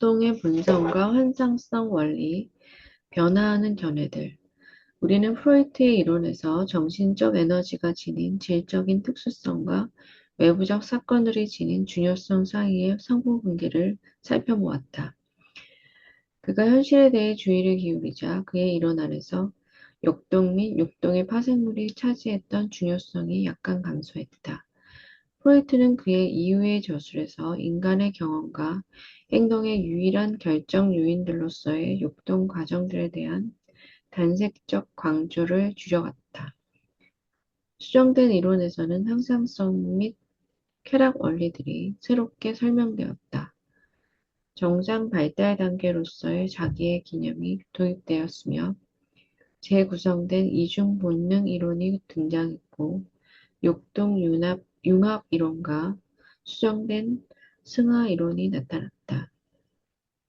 역동의 본성과 환상성 원리, 변화하는 견해들. 우리는 프로이트의 이론에서 정신적 에너지가 지닌 질적인 특수성과 외부적 사건들이 지닌 중요성 사이의 상호관계를 살펴보았다. 그가 현실에 대해 주의를 기울이자 그의 이론 안에서 역동 및 역동의 파생물이 차지했던 중요성이 약간 감소했다. 프로이트는 그의 이후의 저술에서 인간의 경험과 행동의 유일한 결정 요인들로서의 역동 과정들에 대한 단색적 강조를 줄여갔다. 수정된 이론에서는 항상성 및 쾌락 원리들이 새롭게 설명되었다. 정상 발달 단계로서의 자기의 개념이 도입되었으며 재구성된 이중 본능 이론이 등장했고 융합 이론과 수정된 승화 이론이 나타났다.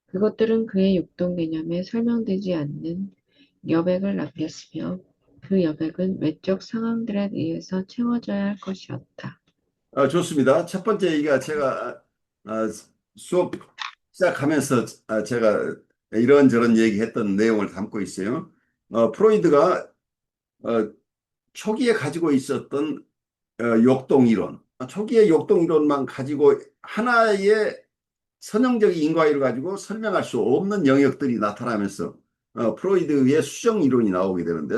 그것들은 그의 역동 개념에 설명되지 않는 여백을 남겼으며 그 여백은 외적 상황들에 의해서 채워져야 할 것이었다. 좋습니다. 첫 번째 얘기가 제가 수업 시작하면서 제가 이런저런 얘기했던 내용을 담고 있어요. 프로이드가 어, 초기에 가지고 있었던 역동 이론, 초기의 역동 이론만 가지고 하나의 선형적인 인과율을 가지고 설명할 수 없는 영역들이 나타나면서 프로이드의 수정 이론이 나오게 되는데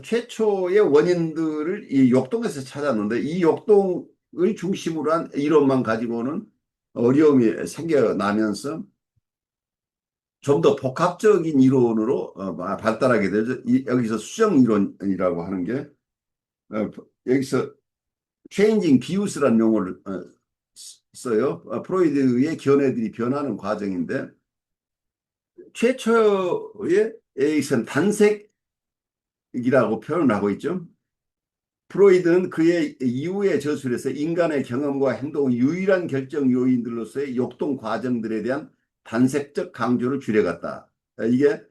최초의 원인들을 이 역동에서 찾았는데 이 역동을 중심으로 한 이론만 가지고는 어려움이 생겨나면서 좀 더 복합적인 이론으로 발달하게 되죠. 여기서 수정 이론이라고 하는 게 여기서 체인징 비우스라는 용어를 써요. 프로이드의 견해들이 변하는 과정인데 최초의 에이슨 단색이라고 표현하고 있죠. 프로이드는 그의 이후의 저술에서 인간의 경험과 행동의 유일한 결정 요인들로서의 역동 과정들에 대한 단색적 강조를 줄여갔다. 이게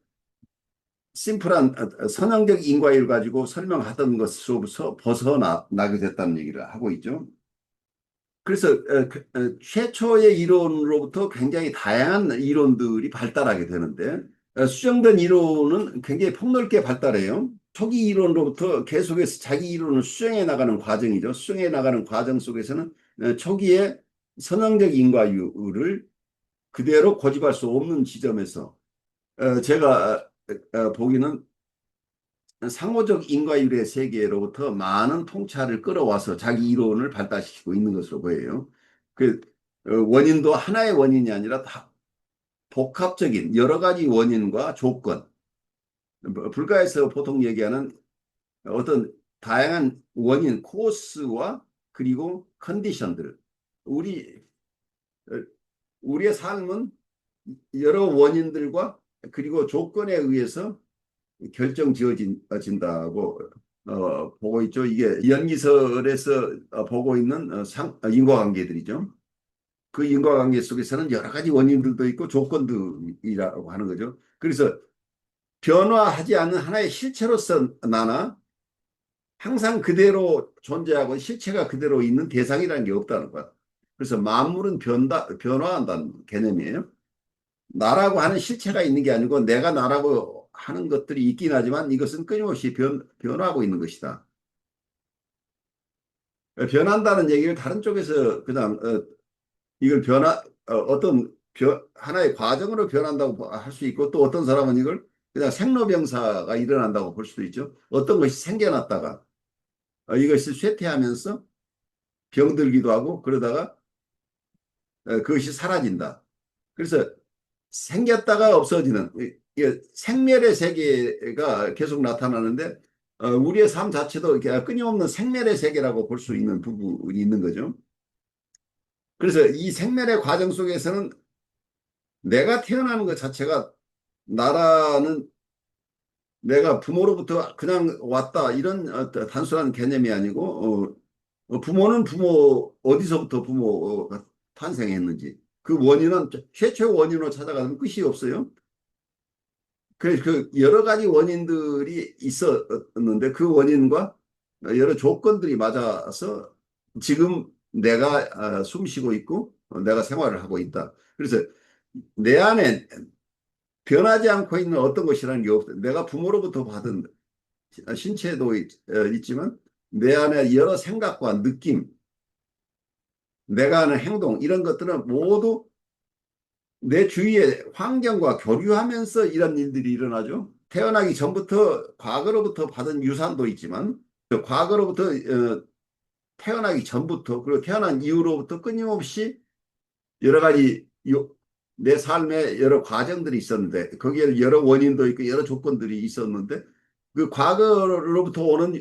심플한 선형적 인과를 가지고 설명하던 것으로부터 벗어나게 됐다는 얘기를 하고 있죠. 그래서 최초의 이론으로부터 굉장히 다양한 이론들이 발달하게 되는데 수정된 이론은 굉장히 폭넓게 발달해요. 초기 이론으로부터 계속해서 자기 이론을 수정해 나가는 과정이죠. 수정해 나가는 과정 속에서는 초기에 선형적 인과율을 그대로 고집할 수 없는 지점에서 제가 보기는 상호적 인과율의 세계로부터 많은 통찰을 끌어와서 자기 이론을 발달시키고 있는 것으로 보여요. 그 원인도 하나의 원인이 아니라 다 복합적인 여러 가지 원인과 조건, 불가에서 보통 얘기하는 어떤 다양한 원인, 코스와 그리고 컨디션들. 우리 우리의 삶은 여러 원인들과 그리고 조건에 의해서 결정 지어진다고 보고 있죠. 이게 연기설에서 보고 있는 인과관계들이죠. 그 인과관계 속에서는 여러 가지 원인들도 있고 조건들이라고 하는 거죠. 그래서 변화하지 않는 하나의 실체로서 나나 항상 그대로 존재하고 실체가 그대로 있는 대상이라는 게 없다는 거야. 그래서 만물은 변화한다는 개념이에요. 나라고 하는 실체가 있는 게 아니고 내가 나라고 하는 것들이 있긴 하지만 이것은 끊임없이 변화하고 있는 것이다. 변한다는 얘기를 다른 쪽에서 그냥 이걸 어떤 하나의 과정으로 변한다고 할 수 있고 또 어떤 사람은 이걸 그냥 생로병사가 일어난다고 볼 수도 있죠. 어떤 것이 생겨났다가 이것이 쇠퇴하면서 병들기도 하고 그러다가 그것이 사라진다. 그래서 생겼다가 없어지는 생멸의 세계가 계속 나타나는데 우리의 삶 자체도 끊임없는 생멸의 세계라고 볼 수 있는 부분이 있는 거죠. 그래서 이 생멸의 과정 속에서는 내가 태어나는 것 자체가 나라는 내가 부모로부터 그냥 왔다 이런 단순한 개념이 아니고 부모는 부모 어디서부터 부모가 탄생했는지 그 원인은 최초의 원인으로 찾아가면 끝이 없어요. 그 여러 가지 원인들이 있었는데 그 원인과 여러 조건들이 맞아서 지금 내가 숨 쉬고 있고 내가 생활을 하고 있다. 그래서 내 안에 변하지 않고 있는 어떤 것이라는 게 없어. 내가 부모로부터 받은 신체도 있지만 내 안에 여러 생각과 느낌, 내가 하는 행동 이런 것들은 모두 내 주위의 환경과 교류하면서 이런 일들이 일어나죠. 태어나기 전부터 과거로부터 받은 유산도 있지만 과거로부터 태어나기 전부터 그리고 태어난 이후로부터 끊임없이 여러 가지 내 삶에 여러 과정들이 있었는데 거기에 여러 원인도 있고 여러 조건들이 있었는데 그 과거로부터 오는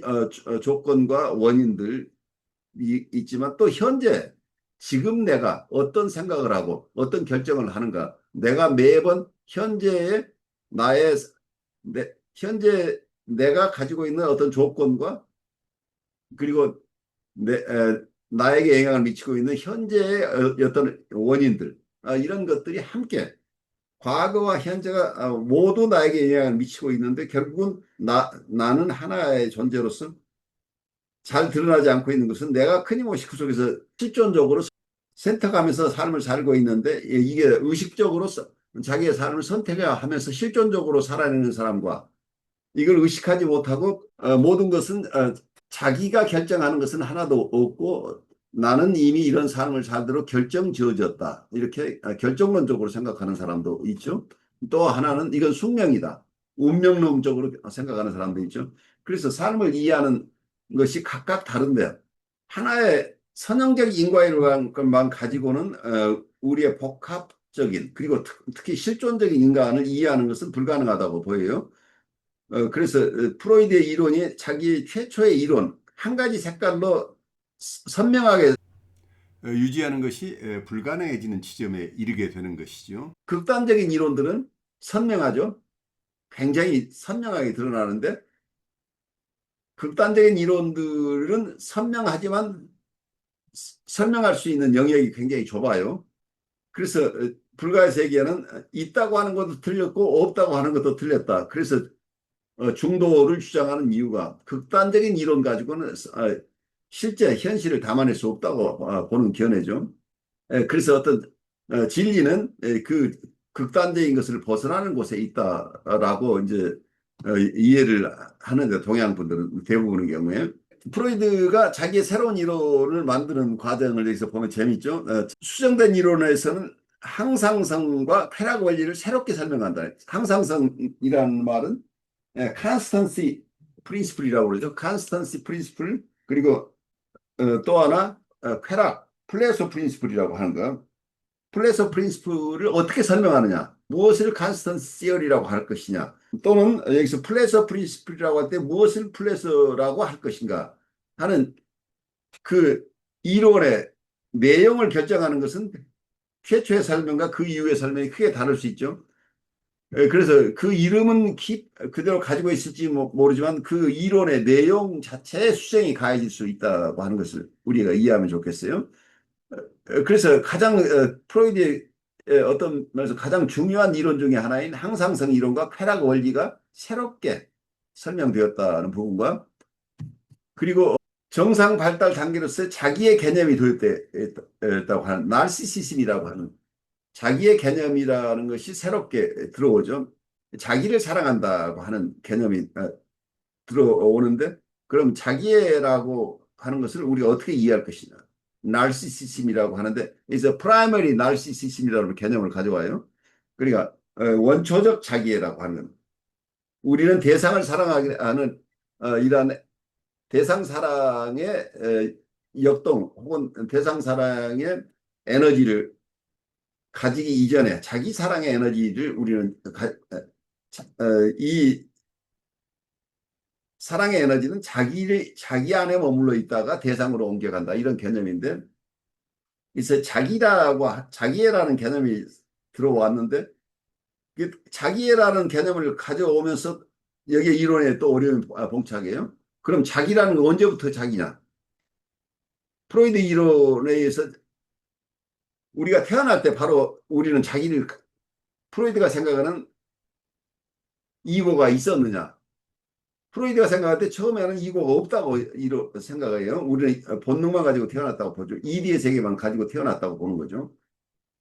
조건과 원인들이 있지만 또 현재 지금 내가 어떤 생각을 하고 어떤 결정을 하는가 내가 매번 현재의 나의 현재 내가 가지고 있는 어떤 조건과 그리고 나에게 영향을 미치고 있는 현재의 어떤 원인들 이런 것들이 함께 과거와 현재가 모두 나에게 영향을 미치고 있는데 결국은 나는 하나의 존재로서 잘 드러나지 않고 있는 것은 내가 끊임없이 그 속에서 실존적으로 선택하면서 삶을 살고 있는데 이게 의식적으로 자기의 삶을 선택하면서 실존적으로 살아내는 사람과 이걸 의식하지 못하고 모든 것은 자기가 결정하는 것은 하나도 없고 나는 이미 이런 삶을 살도록 결정 지어졌다. 이렇게 결정론적으로 생각하는 사람도 있죠. 또 하나는 이건 숙명이다. 운명론적으로 생각하는 사람도 있죠. 그래서 삶을 이해하는 것이 각각 다른데 하나의 선형적 인과관만 가지고는 우리의 복합적인 그리고 특히 실존적인 인간을 이해하는 것은 불가능하다고 보여요. 그래서 프로이드의 이론이 자기 최초의 이론 한 가지 색깔로 선명하게 유지하는 것이 불가능해지는 지점에 이르게 되는 것이죠. 극단적인 이론들은 선명하죠. 굉장히 선명하게 드러나는데 극단적인 이론들은 선명하지만 설명할 수 있는 영역이 굉장히 좁아요. 그래서 불가의 세계는 있다고 하는 것도 틀렸고 없다고 하는 것도 틀렸다. 그래서 중도를 주장하는 이유가 극단적인 이론 가지고는 실제 현실을 담아낼 수 없다고 보는 견해죠. 그래서 어떤 진리는 그 극단적인 것을 벗어나는 곳에 있다라고 이제 이해를 하는데 동양 분들은 대부분의 경우에 프로이드가 자기의 새로운 이론을 만드는 과정을 여기서 보면 재밌죠. 수정된 이론에서는 항상성과 쾌락 원리를 새롭게 설명한다. 항상성이라는 말은 컨스턴시 프린시플이라고 그러죠. 컨스턴시 프린시플 그리고 또 하나 쾌락 플레서 프린시플이라고 하는 거. 플레서 프린시플을 어떻게 설명하느냐? 무엇을 컨스턴시 시어리라고 할 것이냐? 또는 여기서 플레서 프린시플이라고 할 때 무엇을 플레서라고 할 것인가 하는 그 이론의 내용을 결정하는 것은 최초의 설명과 그 이후의 설명이 크게 다를 수 있죠. 그래서 그 이름은 그대로 가지고 있을지 모르지만 그 이론의 내용 자체에 수정이 가해질 수 있다고 하는 것을 우리가 이해하면 좋겠어요. 그래서 가장 프로이드의 어떤 면에서 가장 중요한 이론 중에 하나인 항상성 이론과 쾌락 원리가 새롭게 설명되었다는 부분과 그리고 정상 발달 단계로서 자기의 개념이 도입되었다고 하는 나르시시즘이라고 하는 자기의 개념이라는 것이 새롭게 들어오죠. 자기를 사랑한다고 하는 개념이 들어오는데 그럼 자기라고 하는 것을 우리가 어떻게 이해할 것이냐. 나르시시즘이라고 하는데 이제 프라이머리 나르시시즘이라는 개념을 가져와요. 그러니까 원초적 자기라고 하는 건 우리는 대상을 사랑하는 이러한 대상 사랑의 역동 혹은 대상 사랑의 에너지를 가지기 이전에 자기 사랑의 에너지를 우리는 이 사랑의 에너지는 자기 안에 머물러 있다가 대상으로 옮겨간다 이런 개념인데 그래서 자기애라는 개념이 들어왔는데 그 자기애라는 개념을 가져오면서 여기에 이론에 또 어려움이 봉착해요. 그럼 자기라는 건 언제부터 자기냐? 프로이드 이론에 의해서 우리가 태어날 때 바로 우리는 자기를 프로이드가 생각하는 이고가 있었느냐? 프로이드가 생각할 때 처음에는 이고가 없다고 생각해요. 우리는 본능만 가지고 태어났다고 보죠. 이디의 세계만 가지고 태어났다고 보는 거죠.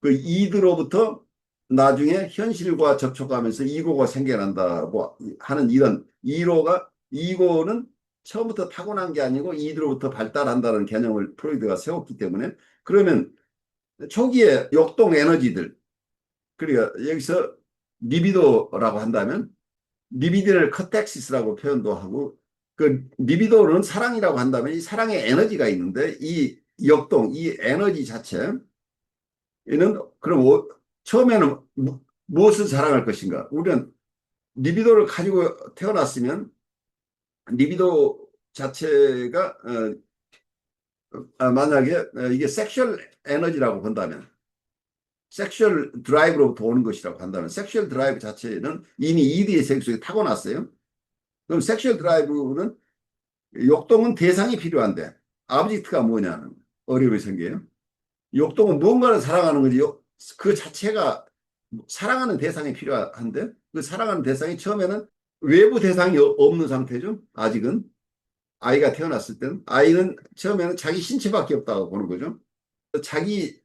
그 이드로부터 나중에 현실과 접촉하면서 이고가 생겨난다고 하는 이런 이고는 처음부터 타고난 게 아니고 이로부터 발달한다는 개념을 프로이드가 세웠기 때문에 그러면 초기에 역동 에너지들 그러니까 여기서 리비도라고 한다면 리비디널 커텍시스라고 표현도 하고 그 리비도는 사랑이라고 한다면 이 사랑의 에너지가 있는데 이 역동 이 에너지 자체는 그럼 처음에는 무엇을 사랑할 것인가? 우리는 리비도를 가지고 태어났으면 리비도 자체가 만약에 이게 섹슈얼 에너지라고 본다면 섹슈얼 드라이브로부터 오는 것이라고 한다면 섹슈얼 드라이브 자체는 이미 ED의 세계속에 타고났어요. 그럼 섹슈얼 드라이브는 욕동은 대상이 필요한데 아브젝트가 뭐냐는 어려움이 생겨요. 욕동은 무언가를 사랑하는 거지 그 자체가 사랑하는 대상이 필요한데 그 사랑하는 대상이 처음에는 외부 대상이 없는 상태죠. 아직은 아이가 태어났을 때는 아이는 처음에는 자기 신체밖에 없다고 보는 거죠. 자기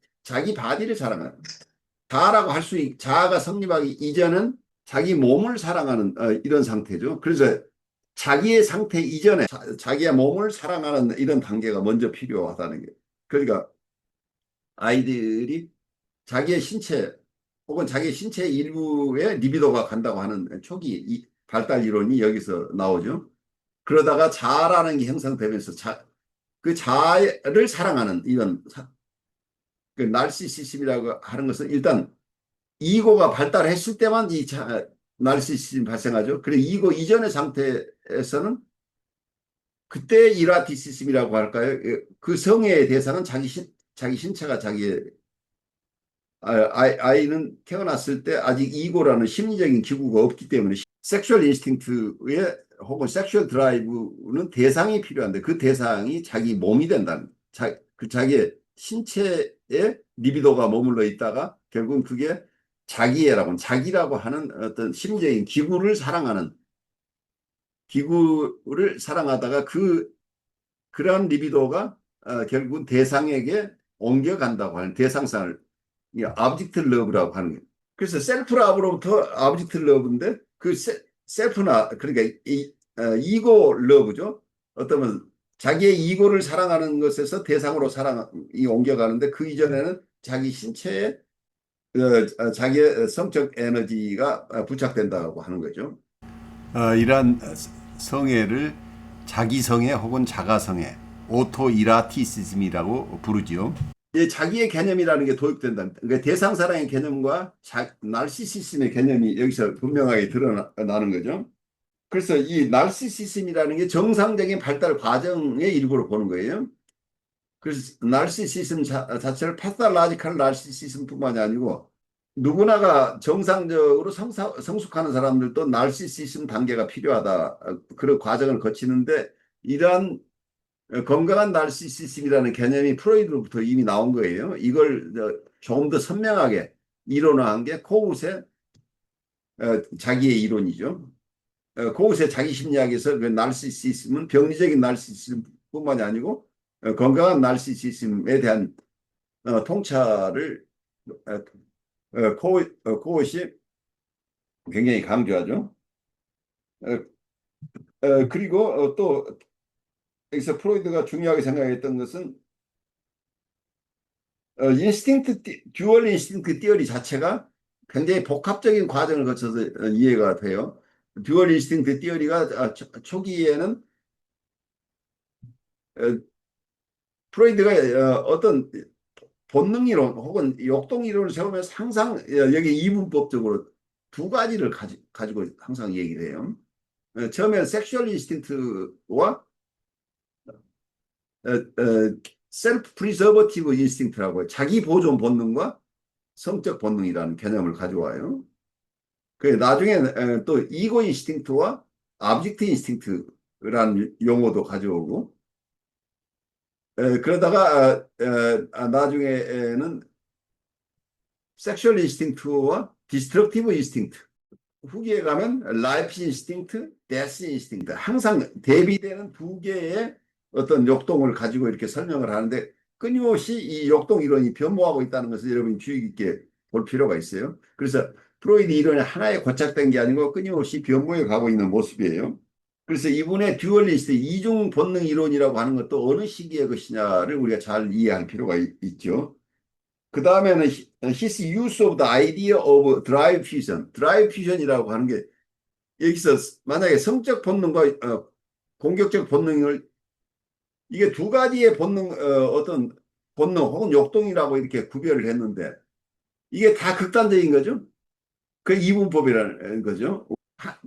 바디를 사랑하는 자아라고 할 수 자아가 성립하기 이전은 자기 몸을 사랑하는 이런 상태죠. 그래서 자기의 상태 이전에 자기의 몸을 사랑하는 이런 단계가 먼저 필요하다는 게. 그러니까 아이들이 자기의 신체 혹은 자기 신체 일부에 리비도가 간다고 하는 초기 발달 이론이 여기서 나오죠. 그러다가 자아라는 게 형성되면서 그 자아를 사랑하는 이런 그 나르시시즘이라고 하는 것은 일단 이고가 발달했을 때만 이 나르시시즘 발생하죠. 그리고 이고 이전의 상태에서는 그때 이라티시즘이라고 할까요? 그 성애의 대상은 자기 신체가 자기의 아이는 태어났을 때 아직 이고라는 심리적인 기구가 없기 때문에 섹슈얼 인스팅트에 혹은 섹슈얼 드라이브는 대상이 필요한데 그 대상이 자기 몸이 된다는 그 자기의 신체에 리비도가 머물러 있다가 결국은 그게 자기라고 하는 어떤 심리적인 기구를 사랑하다가 그런 리비도가 결국은 대상에게 옮겨간다고 하는 대상상을 아브젝트 러브라고 하는 거예요. 그래서 셀프 러브로부터 아브젝트 러브인데 그 셀프나 그러니까 이고 러브죠. 어떠면 자기의 이고를 사랑하는 것에서 대상으로 사랑이 옮겨가는데 그 이전에는 자기 신체에 자기의 성적 에너지가 부착된다고 하는 거죠. 이러한 성애를 자기성애 혹은 자가성애, 오토이라티시즘이라고 부르지요. 자기의 개념이라는 게 도입된다. 그러니까 대상사랑의 개념과 나르시시즘의 개념이 여기서 분명하게 드러나는 거죠. 그래서 이 나르시시즘이라는 게 정상적인 발달 과정의 일부로 보는 거예요. 그래서 나르시시즘 자체를 패살라지컬 나르시시즘뿐만이 아니고 누구나가 정상적으로 성숙하는 사람들도 나르시시즘 단계가 필요하다. 그런 과정을 거치는데 이러한 건강한 나르시시즘이라는 개념이 프로이드로부터 이미 나온 거예요. 이걸 조금 더 선명하게 이론화한 게 코웃의 자기의 이론이죠. 코웃의 자기심리학에서 그 나르시시즘은 병리적인 나르시시즘뿐만이 아니고 건강한 나르시시즘에 대한 통찰을 코웃이 굉장히 강조하죠. 그리고 또 여기서 프로이드가 중요하게 생각했던 것은 듀얼 인스팅트 티어리 자체가 굉장히 복합적인 과정을 거쳐서 이해가 돼요. 듀얼 인스팅트 티어리가 초기에는 어, 프로이드가 어떤 본능 이론 혹은 역동 이론을 세우면서 항상 여기 이분법적으로 두 가지를 가지고 항상 얘기를 해요. 처음에는 섹슈얼 인스팅트와 셀프 프리저버티브 인스팅트라고 자기 보존 본능과 성적 본능이라는 개념을 가져와요. 그 나중에 또 이고 인스팅트와 아브젝트 인스팅트라는 용어도 가져오고 그러다가 나중에는 섹슈얼 인스팅트와 디스트럭티브 인스팅트 후기에 가면 라이프 인스팅트, 데스 인스팅트 항상 대비되는 두 개의 어떤 역동을 가지고 이렇게 설명을 하는데 끊임없이 이 역동 이론이 변모하고 있다는 것을 여러분이 주의 깊게 볼 필요가 있어요. 그래서 프로이드 이론이 하나에 고착된 게 아니고 끊임없이 변모해 가고 있는 모습이에요. 그래서 이분의 듀얼리스트 이중 본능 이론이라고 하는 것도 어느 시기의 것이냐를 우리가 잘 이해할 필요가 있죠. 그 다음에는 his use of the idea of drive fusion. drive fusion이라고 하는 게 여기서 만약에 성적 본능과 공격적 본능을 이게 두 가지의 본능 어떤 본능 혹은 역동이라고 이렇게 구별을 했는데 이게 다 극단적인 거죠. 그 이분법이라는 거죠.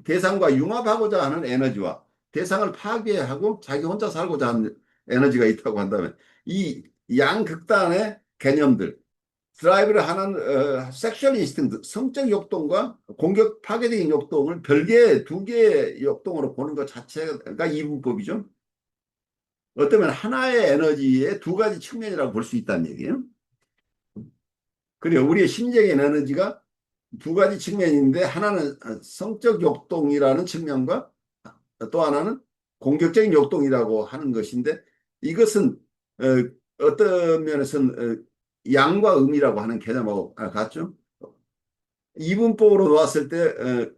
대상과 융합하고자 하는 에너지와 대상을 파괴하고 자기 혼자 살고자 하는 에너지가 있다고 한다면 이 양극단의 개념들 드라이브를 하는 섹슈얼 인스팅트 성적 욕동과 공격 파괴적인 욕동을 별개의 두 개의 욕동으로 보는 것 자체가 이분법이죠. 어쩌면 하나의 에너지의 두 가지 측면이라고 볼 수 있다는 얘기예요. 그리고 우리의 심리적인 에너지가 두 가지 측면인데 하나는 성적 욕동이라는 측면과 또 하나는 공격적인 욕동이라고 하는 것인데 이것은 어떤 면에서는 양과 음이라고 하는 개념하고 같죠. 이분법으로 놓았을 때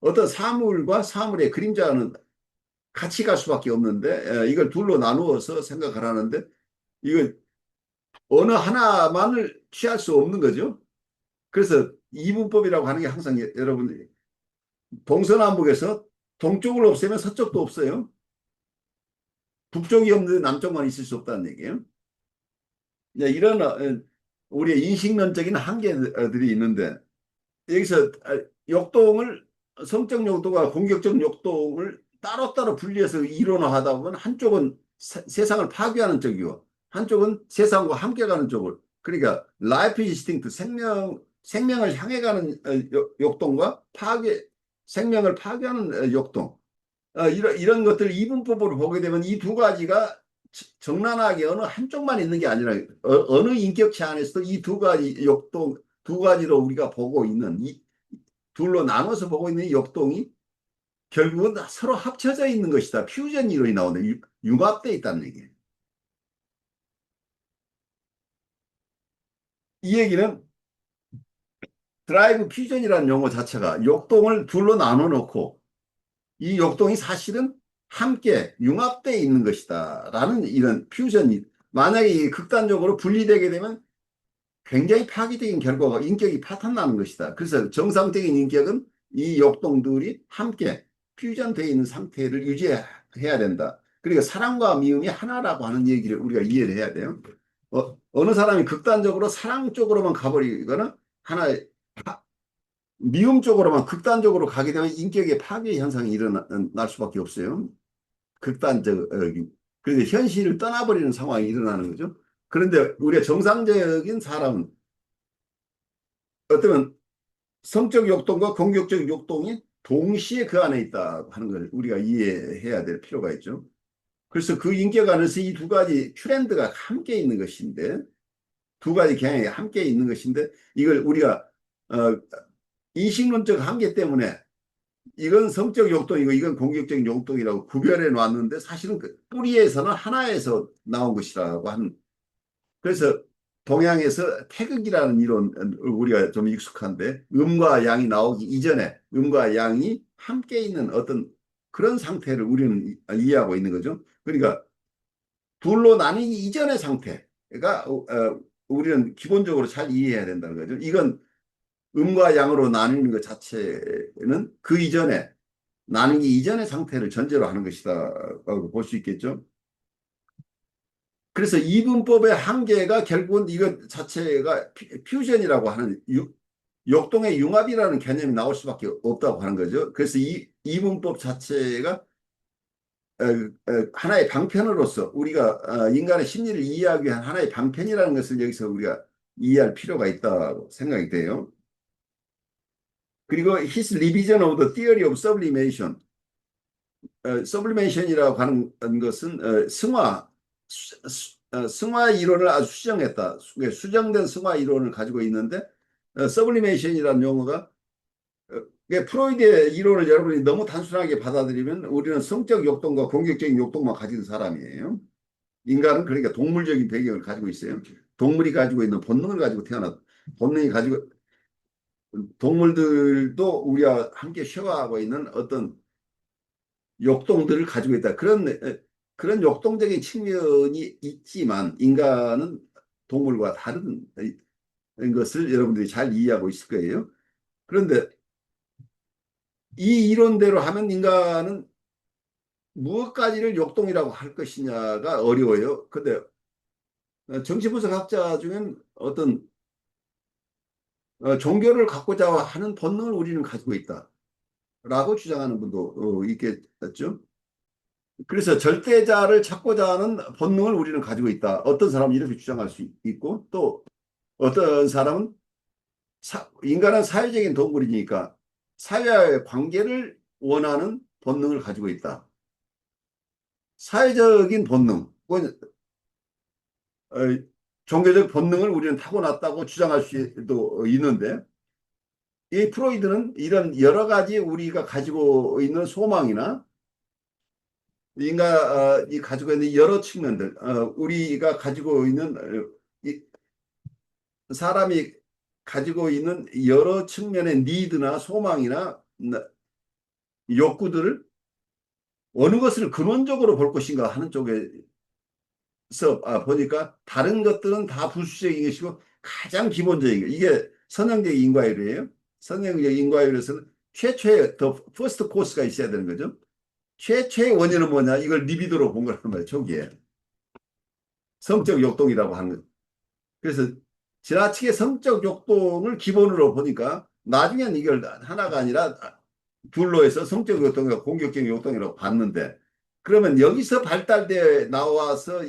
어떤 사물과 사물의 그림자는 같이 갈 수밖에 없는데 이걸 둘로 나누어서 생각하라는데 이걸 어느 하나만을 취할 수 없는 거죠. 그래서 이분법이라고 하는 게 항상 여러분 동서남북에서 동쪽을 없애면 서쪽도 없어요. 북쪽이 없는데 남쪽만 있을 수 없다는 얘기예요. 이런 우리의 인식론적인 한계들이 있는데 여기서 역동을 성적 욕동과 공격적 욕동을 따로따로 분리해서 이론화하다 보면 한쪽은 세상을 파괴하는 쪽이고 한쪽은 세상과 함께 가는 쪽을 그러니까 라이프 인스팅트 생명을 향해 가는 욕동과 생명을 파괴하는 욕동 이런 것들 이분법으로 보게 되면 이 두 가지가 정난하게 어느 한쪽만 있는 게 아니라 어느 인격체 안에서도 이 두 가지 역동 두 가지로 우리가 보고 있는 이 둘로 나눠서 보고 있는 이 역동이 결국은 서로 합쳐져 있는 것이다. 퓨전 이론이 나오는데 융합되어 있다는 얘기예요. 이 얘기는 드라이브 퓨전이라는 용어 자체가 역동을 둘로 나눠 놓고 이 역동이 사실은 함께 융합되어 있는 것이다. 라는 이런 퓨전이 만약에 극단적으로 분리되게 되면 굉장히 파괴적인 결과가 인격이 파탄나는 것이다. 그래서 정상적인 인격은 이 역동들이 함께 퓨전되어 있는 상태를 유지해야 된다. 그리고 사랑과 미움이 하나라고 하는 얘기를 우리가 이해를 해야 돼요. 어느 사람이 극단적으로 사랑 쪽으로만 가버리거나 하나의 미움 쪽으로만 극단적으로 가게 되면 인격의 파괴 현상이 일어날 수밖에 없어요. 극단적, 그래서 현실을 떠나버리는 상황이 일어나는 거죠. 그런데 우리가 정상적인 사람은 어쩌면 성적 욕동과 공격적 욕동이 동시에 그 안에 있다 하는 걸 우리가 이해해야 될 필요가 있죠. 그래서 그 인격 안에서 이 두 가지 트렌드가 함께 있는 것인데 두 가지 경향이 함께 있는 것인데 이걸 우리가 인식론적 한계 때문에 이건 성적 욕동이고 이건 공격적인 욕동이라고 구별해 놨는데 사실은 그 뿌리에서는 하나에서 나온 것이라고 하는 그래서 동양에서 태극이라는 이론 우리가 좀 익숙한데 음과 양이 나오기 이전에 음과 양이 함께 있는 어떤 그런 상태를 우리는 이해하고 있는 거죠. 그러니까 둘로 나뉘기 이전의 상태가 우리는 기본적으로 잘 이해해야 된다는 거죠. 이건 음과 양으로 나뉘는 것 자체는 그 이전에 나누기 이전의 상태를 전제로 하는 것이다라고 볼 수 있겠죠. 그래서 이분법의 한계가 결국은 이것 자체가 퓨전이라고 하는 역동의 융합이라는 개념이 나올 수밖에 없다고 하는 거죠. 그래서 이분법 자체가 하나의 방편으로서 우리가 인간의 심리를 이해하기 위한 하나의 방편이라는 것을 여기서 우리가 이해할 필요가 있다고 생각이 돼요. 그리고 his revision of the theory of sublimation, sublimation이라고 하는 것은 승화 이론을 아주 수정했다. 수정된 승화 이론을 가지고 있는데 서블리메이션이라는 용어가 프로이드의 이론을 여러분이 너무 단순하게 받아들이면 우리는 성적 욕동과 공격적인 욕동만 가진 사람이에요. 인간은 그러니까 동물적인 배경을 가지고 있어요. 동물이 가지고 있는 본능을 가지고 태어났다. 본능이 가지고 동물들도 우리와 함께 쉐어하고 있는 어떤 역동들을 가지고 있다. 그런 역동적인 측면이 있지만 인간은 동물과 다른 것을 여러분들이 잘 이해하고 있을 거예요. 그런데 이 이론대로 하면 인간은 무엇까지를 역동이라고 할 것이냐가 어려워요. 근데 정치분석학자 중엔 어떤 종교를 갖고자 하는 본능을 우리는 가지고 있다라고 주장하는 분도 있겠죠. 그래서 절대자를 찾고자 하는 본능을 우리는 가지고 있다. 어떤 사람은 이렇게 주장할 수 있고 또 어떤 사람은 인간은 사회적인 동물이니까 사회와의 관계를 원하는 본능을 가지고 있다. 사회적인 본능, 어, 종교적 본능을 우리는 타고났다고 주장할 수도 있는데 이 프로이드는 이런 여러 가지 우리가 가지고 있는 소망이나 인간이 가지고 있는 여러 측면들, 우리가 가지고 있는 사람이 가지고 있는 여러 측면의 니드나 소망이나 욕구들을 어느 것을 근원적으로 볼 것인가 하는 쪽에서 보니까 다른 것들은 다 부수적인 것이고 가장 기본적인 것. 이게 선형적 인과율이에요. 선형적 인과율에서는 최초의 더 퍼스트 코스가 있어야 되는 거죠. 최초의 원인은 뭐냐? 이걸 리비도로 본 거란 말이에요. 초기에. 성적 욕동이라고 하는 거. 그래서 지나치게 성적 욕동을 기본으로 보니까 나중엔 이걸 하나가 아니라 둘로 해서 성적 욕동과 공격적 욕동이라고 봤는데 그러면 여기서 발달돼 나와서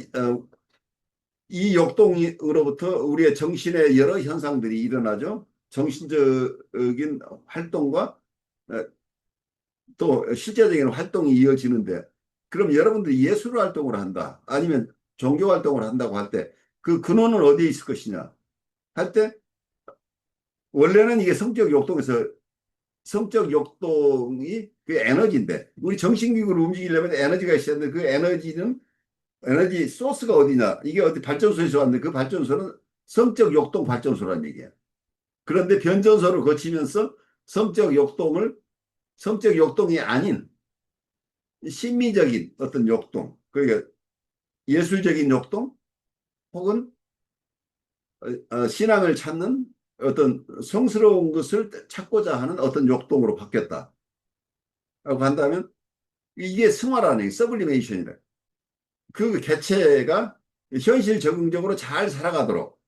이 역동으로부터 우리의 정신의 여러 현상들이 일어나죠. 정신적인 활동과 또 실제적인 활동이 이어지는데 그럼 여러분들이 예술 활동을 한다 아니면 종교 활동을 한다고 할 때 그 근원은 어디에 있을 것이냐 할 때 원래는 이게 성적 역동이 그 에너지인데 우리 정신기구를 움직이려면 에너지가 있어야 되는데 그 에너지 소스가 어디냐 이게 어디 발전소에서 왔는데 그 발전소는 성적 역동 발전소라는 얘기야. 그런데 변전소를 거치면서 성적 역동이 아닌 심미적인 어떤 역동 그러니까 예술적인 역동 혹은 신앙을 찾는 어떤 성스러운 것을 찾고자 하는 어떤 역동으로 바뀌었다라고 한다면 이게 승화라는 서블리메이션이다. 그 개체가 현실 적응적으로 잘 살아가도록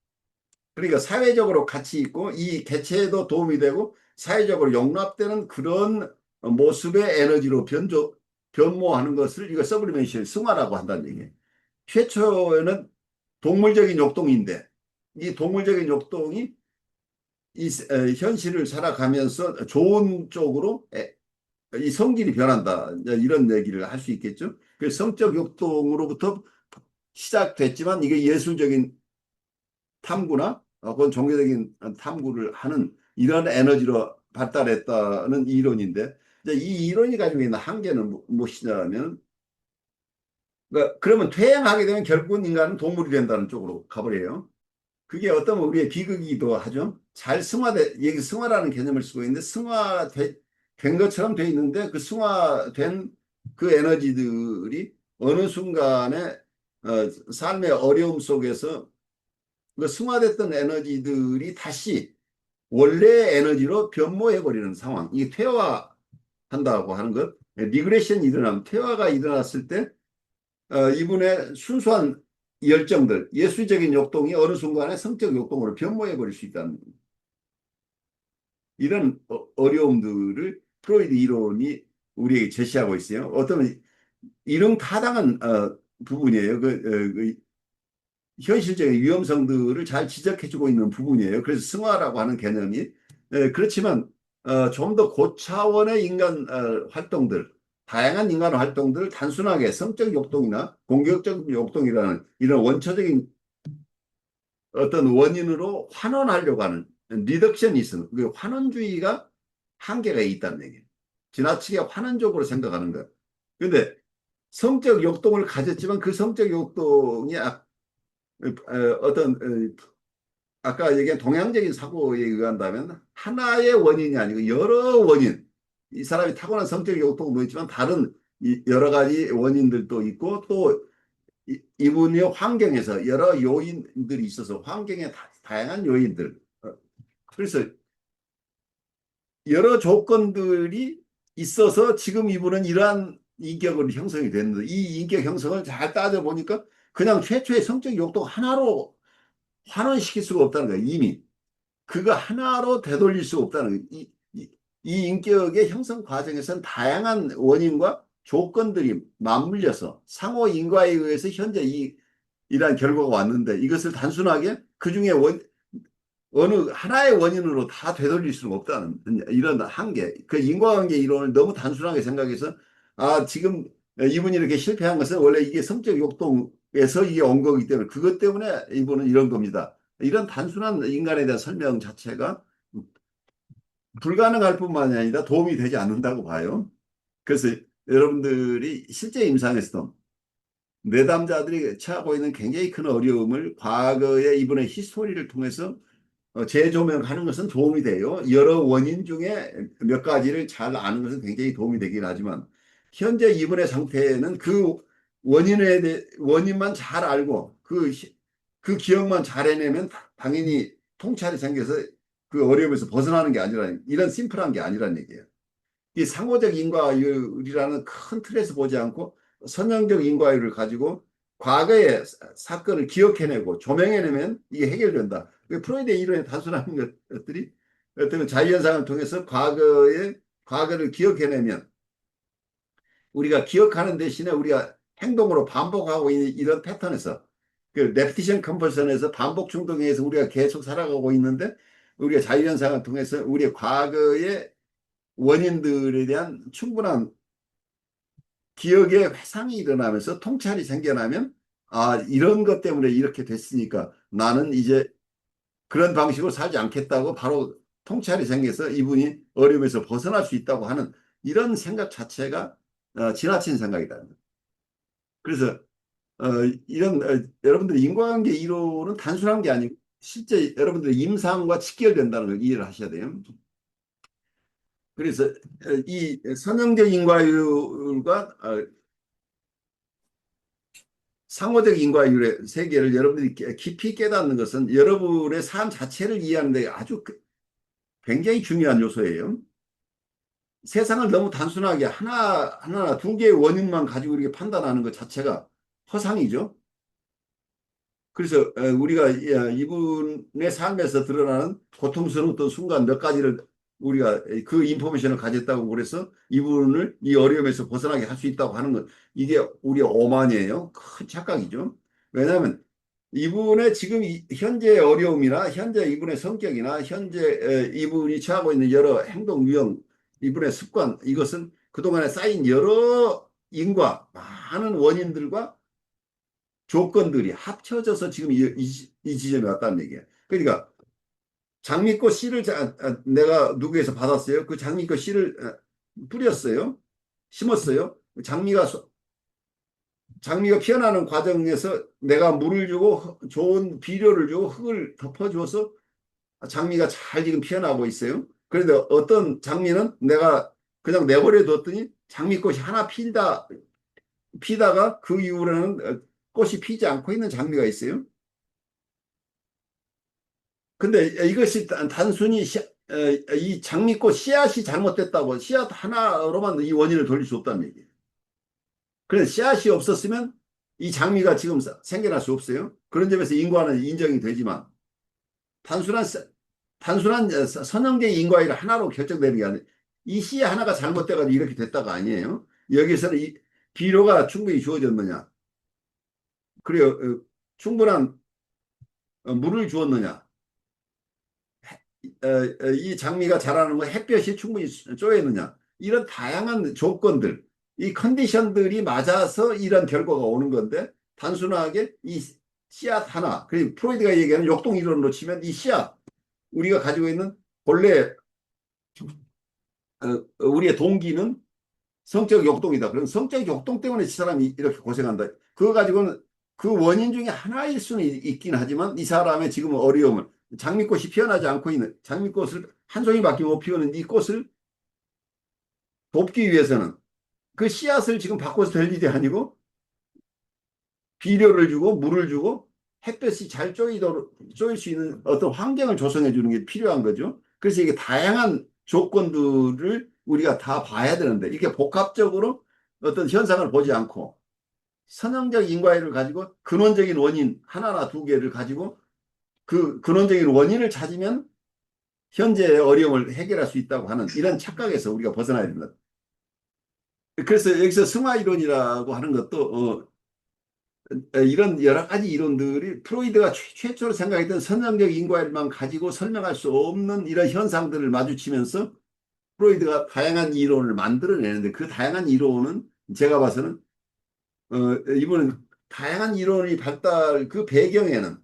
그러니까 사회적으로 가치 있고 이 개체에도 도움이 되고 사회적으로 용납되는 그런 모습의 에너지로 변모하는 것을 이거 서브리메이션 승화라고 한다는 얘기예요. 최초에는 동물적인 욕동인데 이 동물적인 욕동이 이 현실을 살아가면서 좋은 쪽으로 이 성질이 변한다 이런 얘기를 할 수 있겠죠. 그 성적 욕동으로부터 시작됐지만 이게 예술적인 탐구나 혹은 종교적인 탐구를 하는 이런 에너지로 발달했다는 이론인데 이제 이 이론이 가지고 있는 한계는 무엇이냐면 그러면 퇴행하게 되면 결국은 인간은 동물이 된다는 쪽으로 가버려요. 그게 어떤 우리의 비극이기도 하죠. 잘 여기 승화라는 개념을 쓰고 있는데 된 것처럼 돼 있는데 그 승화된 그 에너지들이 어느 순간에 삶의 어려움 속에서 그 승화됐던 에너지들이 다시 원래의 에너지로 변모해버리는 상황. 이게 퇴화한다고 하는 것. 리그레션이 일어나면 퇴화가 일어났을 때 이분의 순수한 열정들, 예술적인 욕동이 어느 순간에 성적 욕동으로 변모해버릴 수 있다는 이런 어려움들을 프로이드 이론이 우리에게 제시하고 있어요. 어떤 이런 타당한 부분이에요. 그 현실적인 위험성들을 잘 지적해주고 있는 부분이에요. 그래서 승화라고 하는 개념이 그렇지만 좀 더 고차원의 인간 활동들, 다양한 인간 활동들을 단순하게 성적 욕동이나 공격적 욕동이라는 이런 원초적인 어떤 원인으로 환원하려고 하는 리덕셔니즘, 그 환원주의가 한계가 있다는 얘기예요. 지나치게 환원적으로 생각하는 것. 그런데 성적 욕동을 가졌지만 그 성적 욕동이 어떤 아까 얘기한 동양적인 사고에 의한다면 하나의 원인이 아니고 여러 원인. 이 사람이 타고난 성적 요통도 있지만 다른 여러 가지 원인들도 있고 또 이분의 환경에서 여러 요인들이 있어서 환경에 다양한 요인들. 그래서 여러 조건들이 있어서 지금 이분은 이러한 인격으로 형성이 됐는데 이 인격 형성을 잘 따져보니까 그냥 최초의 성적 욕동 하나로 환원시킬 수가 없다는 거예요. 이미. 그거 하나로 되돌릴 수 없다는 거예요. 이 인격의 형성 과정에서는 다양한 원인과 조건들이 맞물려서 상호 인과에 의해서 현재 이러한 결과가 왔는데 이것을 단순하게 그중에 어느 하나의 원인으로 다 되돌릴 수는 없다는 이런 한계. 그 인과관계 이론을 너무 단순하게 생각해서 아 지금 이분이 이렇게 실패한 것은 원래 이게 성적 욕동에서 이게 온 거기 때문에 그것 때문에 이분은 이런 겁니다. 이런 단순한 인간에 대한 설명 자체가 불가능할 뿐만이 아니라 도움이 되지 않는다고 봐요. 그래서 여러분들이 실제 임상에서도 내담자들이 처하고 있는 굉장히 큰 어려움을 과거의 이분의 히스토리를 통해서 재조명하는 것은 도움이 돼요. 여러 원인 중에 몇 가지를 잘 아는 것은 굉장히 도움이 되긴 하지만 현재 이분의 상태는 그 원인만 잘 알고 그 기억만 잘 해내면 당연히 통찰이 생겨서 그 어려움에서 벗어나는 게 아니라 이런 심플한 게 아니란 얘기예요. 이 상호적 인과율이라는 큰 틀에서 보지 않고 선형적 인과율을 가지고 과거의 사건을 기억해내고 조명해내면 이게 해결된다. 프로이드의 이론의 단순한 것들이 어떤 자유현상을 통해서 과거를 기억해내면 우리가 기억하는 대신에 우리가 행동으로 반복하고 있는 이런 패턴에서 그 레피티션 컴퍼션에서 반복 충동에 의해서 우리가 계속 살아가고 있는데 우리가 자유현상을 통해서 우리의 과거의 원인들에 대한 충분한 기억의 회상이 일어나면서 통찰이 생겨나면 아 이런 것 때문에 이렇게 됐으니까 나는 이제 그런 방식으로 살지 않겠다고 바로 통찰이 생겨서 이분이 어려움에서 벗어날 수 있다고 하는 이런 생각 자체가 지나친 생각이다. 그래서 이런 여러분들 인과관계 이론은 단순한 게 아니고 실제 여러분들의 임상과 직결된다는 걸 이해를 하셔야 돼요. 그래서 이 선형적 인과율과 상호적 인과율의 세계를 여러분들이 깊이 깨닫는 것은 여러분의 삶 자체를 이해하는 데 아주 굉장히 중요한 요소예요. 세상을 너무 단순하게 하나, 두 개의 원인만 가지고 이렇게 판단하는 것 자체가 허상이죠. 그래서 우리가 이분의 삶에서 드러나는 고통스러웠던 순간 몇 가지를 우리가 그 인포메이션을 가졌다고 그래서 이분을 이 어려움에서 벗어나게 할 수 있다고 하는 것 이게 우리의 오만이에요. 큰 착각이죠. 왜냐하면 이분의 지금 현재의 어려움이나 현재 이분의 성격이나 현재 이분이 처하고 있는 여러 행동 유형 이분의 습관 이것은 그동안에 쌓인 여러 인과 많은 원인들과 조건들이 합쳐져서 지금 이 지점에 왔다는 얘기예요. 그러니까 장미꽃 씨를 내가 누구에서 받았어요. 그 장미꽃 씨를 뿌렸어요. 심었어요. 장미가 피어나는 과정에서 내가 물을 주고 좋은 비료를 주고 흙을 덮어주어서 장미가 잘 지금 피어나고 있어요. 그런데 어떤 장미는 내가 그냥 내버려 뒀더니 장미꽃이 하나 피다가 그 이후로는 꽃이 피지 않고 있는 장미가 있어요. 근데 이것이 단순히 이 장미꽃 씨앗이 잘못됐다고 씨앗 하나로만 이 원인을 돌릴 수 없다는 얘기예요. 그래서 씨앗이 없었으면 이 장미가 지금 생겨날 수 없어요. 그런 점에서 인과는 인정이 되지만 단순한 선형적 인과율 하나로 결정되는 게 아니에요. 이 씨 하나가 잘못돼가지고 이렇게 됐다가 아니에요. 여기서는 비료가 충분히 주어졌느냐, 그리고 충분한 물을 주었느냐, 이 장미가 자라는 거 햇볕이 충분히 쏘였느냐 이런 다양한 조건들 이 컨디션들이 맞아서 이런 결과가 오는 건데 단순하게 이 씨앗 하나 그리고 프로이드가 얘기하는 역동 이론으로 치면 이 씨앗 우리가 가지고 있는 본래 우리의 동기는 성적 역동이다. 그럼 성적 역동 때문에 이 사람이 이렇게 고생한다. 그거 가지고는 그 원인 중에 하나일 수는 있긴 하지만 이 사람의 지금 어려움을 장미꽃이 피어나지 않고 있는 장미꽃을 한 송이밖에 못 피우는 이 꽃을 돕기 위해서는 그 씨앗을 지금 바꿔서 될 일이 아니고 비료를 주고 물을 주고 햇볕이 잘 쪼일 수 있는 어떤 환경을 조성해 주는 게 필요한 거죠. 그래서 이게 다양한 조건들을 우리가 다 봐야 되는데 이렇게 복합적으로 어떤 현상을 보지 않고 선형적 인과율을 가지고 근원적인 원인 하나나 두 개를 가지고 그 근원적인 원인을 찾으면 현재의 어려움을 해결할 수 있다고 하는 이런 착각에서 우리가 벗어나야 됩니다. 그래서 여기서 승화 이론이라고 하는 것도 이런 여러 가지 이론들이 프로이드가 최초로 생각했던 선형적 인과율만 가지고 설명할 수 없는 이런 현상들을 마주치면서 프로이드가 다양한 이론을 만들어내는데 그 다양한 이론은 제가 봐서는 이분은 다양한 이론이 발달 그 배경에는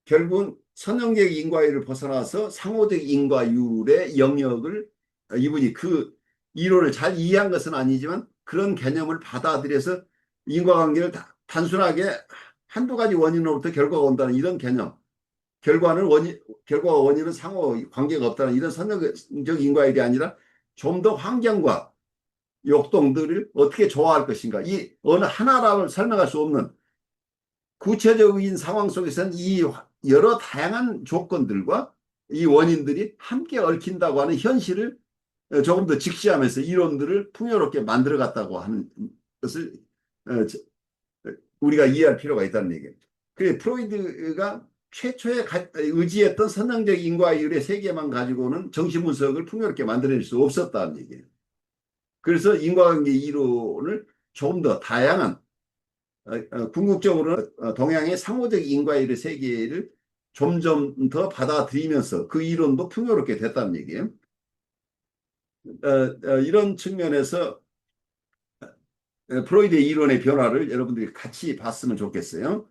결국은 선형적 인과율을 벗어나서 상호적 인과율의 영역을 이분이 그 이론을 잘 이해한 것은 아니지만 그런 개념을 받아들여서 인과관계를 단순하게 한두 가지 원인으로부터 결과가 온다는 이런 개념, 결과와 원인은 상호 관계가 없다는 이런 선형적 인과율이 아니라 좀 더 환경과 역동들을 어떻게 조화할 것인가, 이 어느 하나라고 설명할 수 없는 구체적인 상황 속에서는 이 여러 다양한 조건들과 이 원인들이 함께 얽힌다고 하는 현실을 조금 더 직시하면서 이론들을 풍요롭게 만들어갔다고 하는 것을 우리가 이해할 필요가 있다는 얘기예요. 그래서 프로이드가 최초에 의지했던 선형적 인과율의 세계만 가지고는 정신분석을 풍요롭게 만들어낼 수 없었다는 얘기예요. 그래서 인과관계 이론을 조금 더 다양한 궁극적으로는 동양의 상호적 인과율의 세계를 점점 더 받아들이면서 그 이론도 풍요롭게 됐다는 얘기예요. 이런 측면에서 프로이드의 이론의 변화를 여러분들이 같이 봤으면 좋겠어요.